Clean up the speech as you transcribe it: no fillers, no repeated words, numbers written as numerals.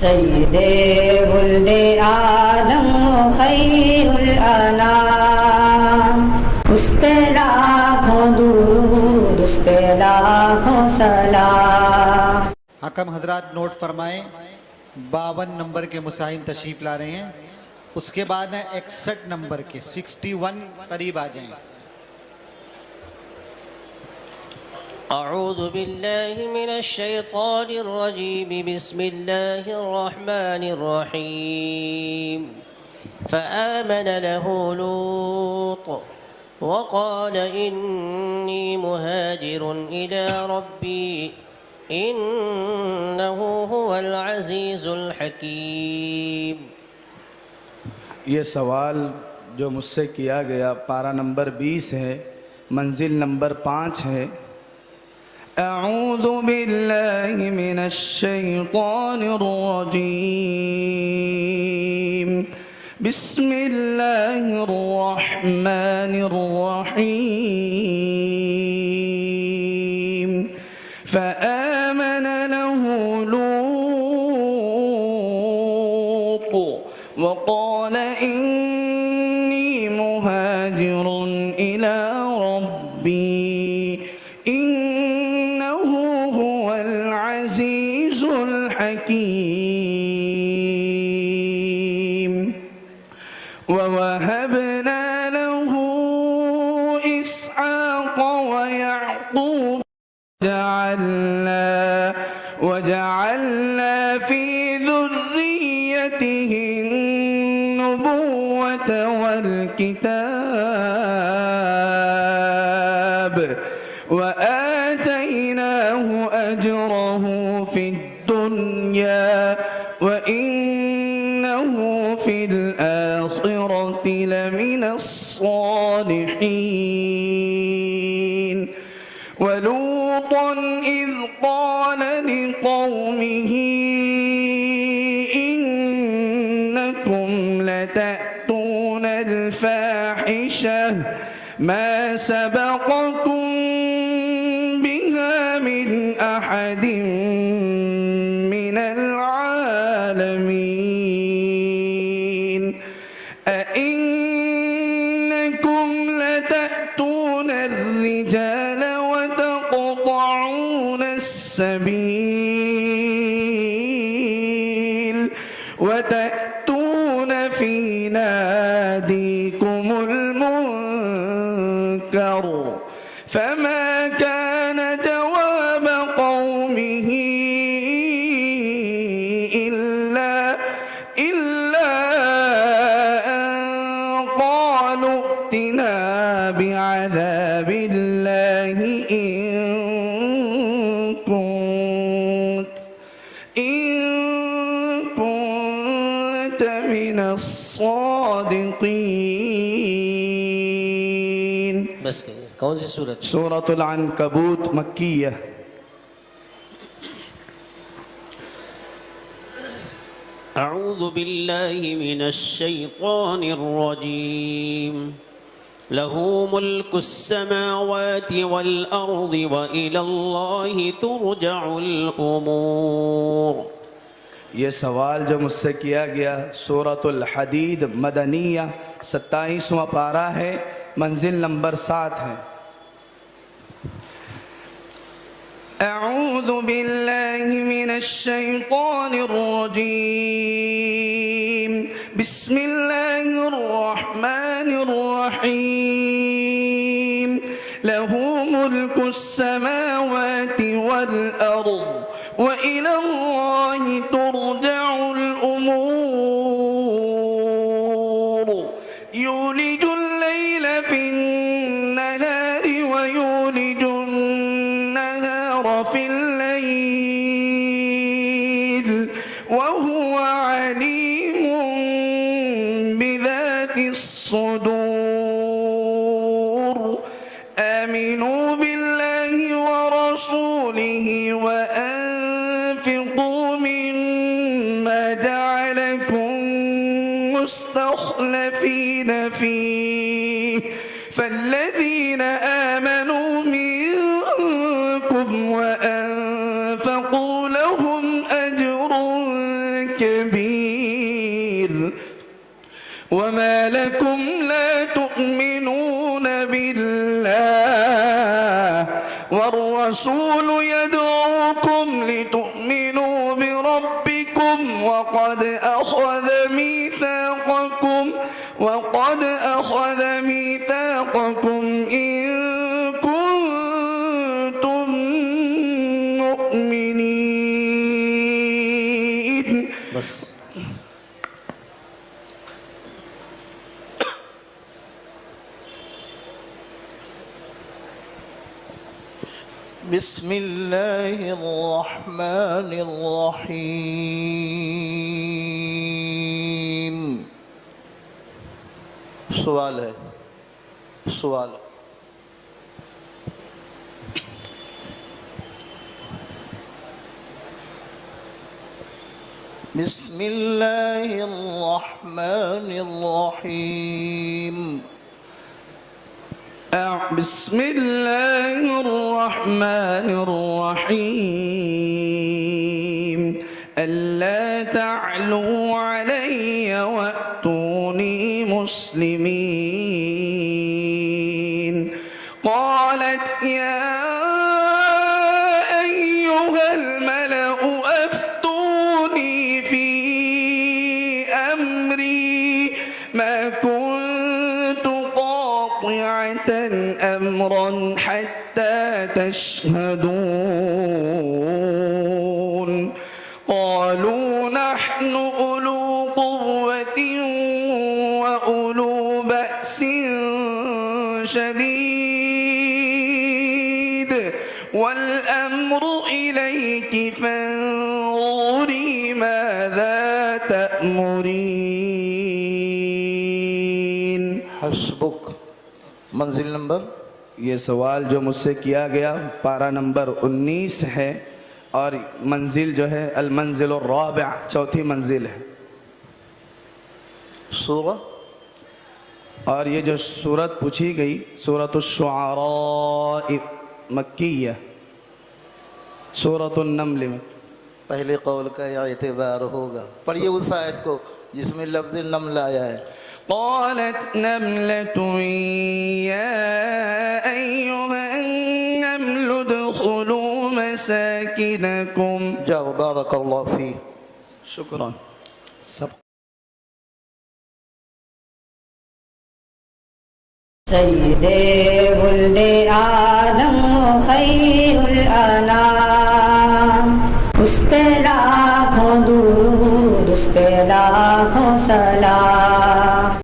सय्यदे वुल्दे आदम खैरुल अनाम, उस पे लाखों दुरूद, उस पे लाखों सलाम। हकम हजरात नोट फरमाएं, 52 नंबर के मुसाहिम तशरीफ ला रहे हैं। उसके बाद है 61 नंबर के 61 करीब आ जाएं। أعوذ بالله من الشيطان الرجيم بسم الله الرحمن الرحيم فآمن له لوط وقال إني مهاجر إلى ربي إنه هو العزيز الحكيم। ये सवाल जो मुझसे किया गया पारा नंबर 20 है, मंजिल नंबर 5 है। अऊज़ु बिल्लाहि मिनश शैतानिर रजीम, बिस्मिल्लाहिर रहमानिर रहीम। फ़आमन लहू लूत वक़ाल इन्नी मुहाजिरुन इला रब्बी इन्नहु हुवल अज़ीज़ुल हकीम। ववहबना लहू इसहाक़ व याक़ूब वजअलना फ़ी ذُرِّيَّتِهِ النُّبُوَّةَ والكتاب وآتيناه أجره في الدنيا وإنه في الآخرة لمن الصالحين। ولوطا إذ قال لقومه إنكم لتأتون الفاحشة ما سبقكم بها من أحد من العالمين أئنكم لتأتون الرجال وتقطعون السبيل وتأتون في ناديكم المنكر فما كان جواب قومه إلا أن قالوا ائتنا بعذاب الله إن كنت من الصادقين। बस कौन सी सूरत? सूरतुल अन्कबूत मक्कियह। أعوذ بالله من الشيطان الرجيم له ملك السماوات والأرض وإلى الله ترجع الأمور। ये सवाल जो मुझसे किया गया सूरतुल हदीद मदनिया 27वां पारा है, मंजिल नंबर 7 है। अऊज़ु बिल्लाहि मिनश शैतानिर रजीम, बिस्मिल्लाहिर रहमानिर रहीम। लहू मुल्कुस समावाति वल अर्द व इलल्लाहि तुरजउल उमूर। यूलिजुल लैला फिन नहारि व यूलिजुन नहारा फिल लैल व हुवा अलीमुन बिज़ातिस सुदूर। आमिनू बिल्लाहि व रसूलिहि व أنفقوا مما جعلكم مستخلفين فيه فالذين آمنوا منكم وأنفقوا لهم أجر كبير وما لكم لا تؤمنون بالله والرسول يدعوكم لتؤمنوا بربكم وقد أخذ ميثاقكم إن كنتم مؤمنين. بس بسم الله الرحمن الرحيم. सवाल है, सवाल بسم الله الرحمن الرحيم. بسم الله الرحمن الرحيم. ألا تعلوا علي وأتوني مسلمين. قالت يا أيها الملأ أفتوني في أمري ما كنت قاطعة أمرا حتى تشهدون. قالوا نحن أولو قوة وأولو بأس شديد والأمر إليك فانظري ماذا تأمرين. हस्बुक. मंजिल नंबर? ये सवाल जो मुझसे किया गया पारा नंबर 19 है और मंजिल जो है अल मंजिल राबिआ, चौथी मंजिल है. सूरह? और ये जो सूरत पूछी गई सूरतुश्शुआरा मक्किया, सूरतुन्नम्ल में पहले कौल का एतबार होगा. पढ़िए उस आयत को जिसमें लफ्ज़ नम्ल आया है. قالت نملة يا أيها النمل ادخلوا مساكنكم. जाओ, बारक अल्लाह फी. शुक्रान. सब सय्यदे वुल्दे आदम खैरुल अनाम, उस पे लाखों दुरूद, उस पे लाखों सलाम.